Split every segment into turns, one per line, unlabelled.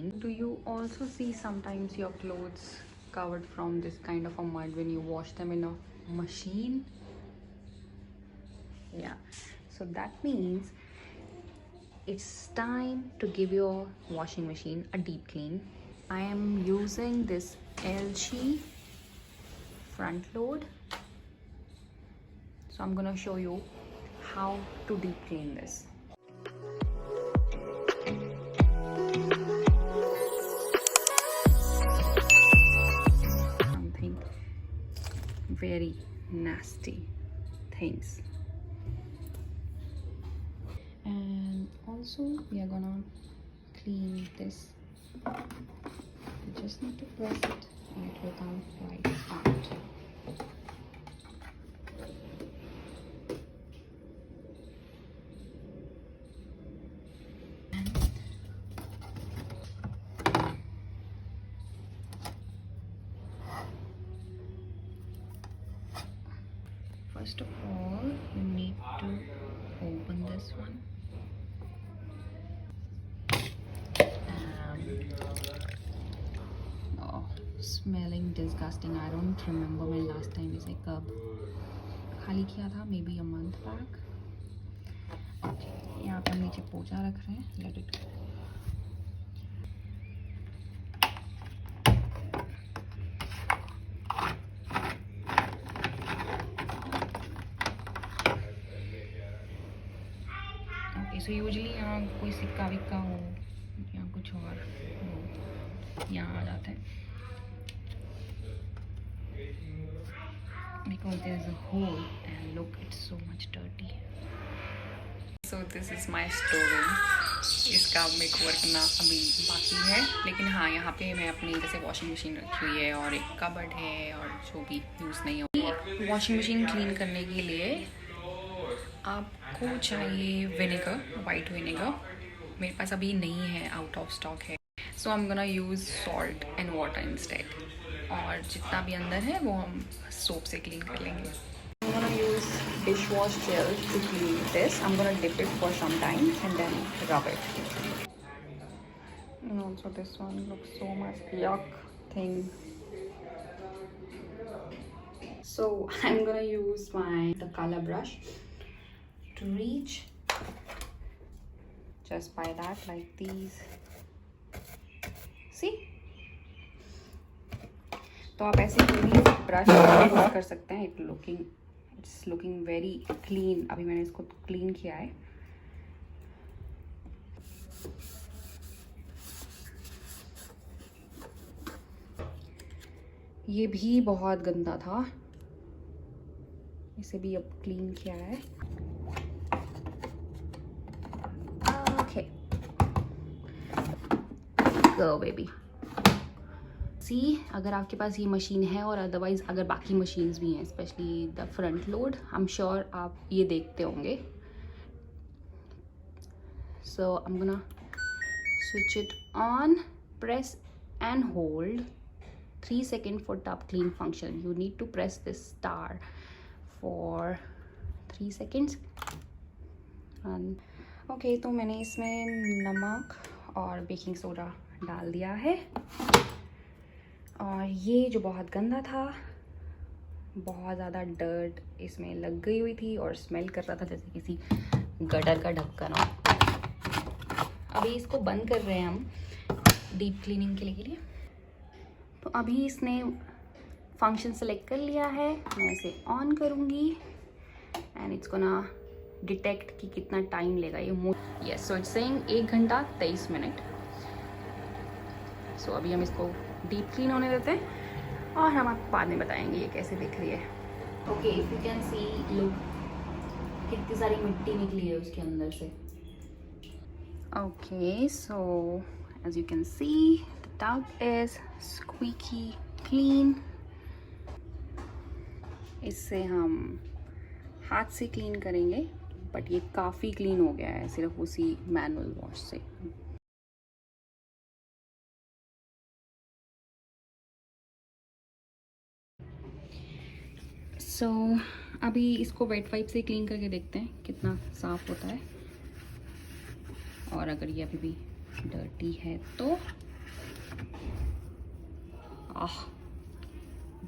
machine. Do you also see sometimes your clothes covered from this kind of a mud when you wash them in a machine? Yeah, so that means it's time to give your washing machine a deep clean. I am using this LG front load, so I'm gonna show you how to deep clean this. Something very nasty things. And also we are gonna clean this. You just need to press it and it will come right out. First of all, you need to open this one. Oh, smelling disgusting. I don't remember my last time इसे कब खाली किया था, maybe a month back. Okay, यहाँ पर नीचे पोछा रख रहे हैं. Let it go. So usually यहाँ कोई सिक्का विक्का हो या कुछ और हो, यहाँ आ जाता है because there is a hole and look, it's so much dirty. So this is my storeroom. इसका मेक ओवर करना अभी बाकी है, लेकिन हाँ यहाँ पे मैं अपनी जैसे वॉशिंग मशीन रखी हुई है और एक कबर्ड है और जो भी यूज़ नहीं हो. वॉशिंग मशीन क्लीन करने के लिए आपको चाहिए विनेगर, वाइट विनेगर. मेरे पास अभी नहीं है, आउट ऑफ स्टॉक है. So I am gonna use salt and water instead. और जितना भी अंदर है वो हम सोप से क्लीन कर लेंगे. I'm gonna use dishwash gel to clean this. I'm gonna dip it for some time and then rub it. And also this one looks so much yuck thing. So I'm gonna use the color brush to reach just by that, like these. See? तो आप ऐसे कोई भी brush use कर सकते हैं. It's looking very clean. अभी मैंने इसको क्लीन किया है. ये भी बहुत गंदा था, इसे भी अब क्लीन किया है. ओके, गो बेबी. सी, अगर आपके पास ये मशीन है और अदरवाइज अगर बाकी मशीन्स भी हैं, specially the front load, I am sure आप ये देखते होंगे. So I am gonna switch it on, press and hold 3 seconds for top clean function. You need to press this star for 3 seconds. Okay, तो मैंने इसमें नमक और baking soda डाल दिया है. और ये जो बहुत गंदा था, बहुत ज़्यादा डर्ट इसमें लग गई हुई थी और स्मेल कर रहा था जैसे किसी गटर का ढक्कन हो. अभी इसको बंद कर रहे हैं हम डीप क्लीनिंग के लिए. तो अभी इसने फंक्शन सेलेक्ट कर लिया है. मैं इसे ऑन करूँगी एंड इट्स गोना डिटेक्ट कि कितना टाइम लेगा ये move. Yes, so it's saying 1 घंटा 23 मिनट. सो अभी हम इसको डीप क्लीन होने देते हैं और हम आपको बाद में बताएंगे ये कैसे दिख रही है. Okay, if you can see, look, कितनी सारी मिट्टी निकली है उसके अंदर से. Okay, so as you can see the tub is squeaky clean. इससे हम हाथ से क्लीन करेंगे, बट ये काफ़ी क्लीन हो गया है सिर्फ उसी मैनुअल वॉश से. सो अभी इसको वेट वाइप से क्लीन करके देखते हैं कितना साफ़ होता है. और अगर ये अभी भी डर्टी है तो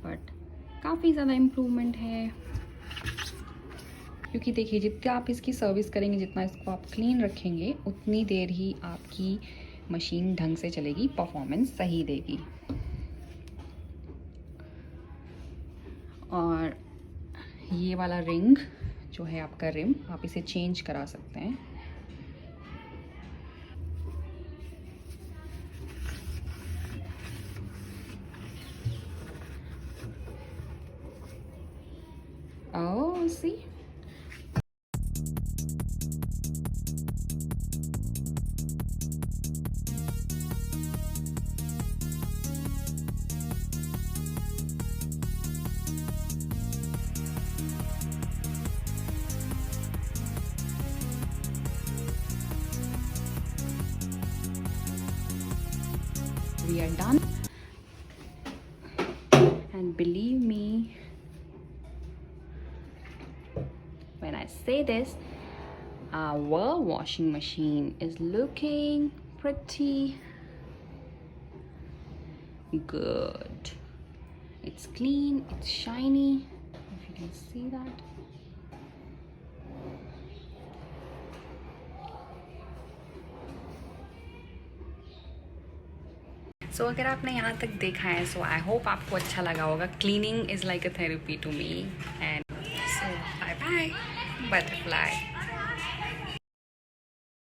बट काफ़ी ज़्यादा इम्प्रूवमेंट है, क्योंकि देखिए जितना आप इसकी सर्विस करेंगे, जितना इसको आप क्लीन रखेंगे, उतनी देर ही आपकी मशीन ढंग से चलेगी, परफॉर्मेंस सही देगी। और ये वाला रिंग जो है आपका रिम, आप इसे चेंज करा सकते हैं। Oh, see? We are done. And believe me when I say this, our washing machine is looking pretty good. It's clean, it's shiny, if you can see that. So अगर आपने यहाँ तक देखा है, so I hope आपको अच्छा लगा होगा. Cleaning is like a therapy to me. And so bye bye butterfly.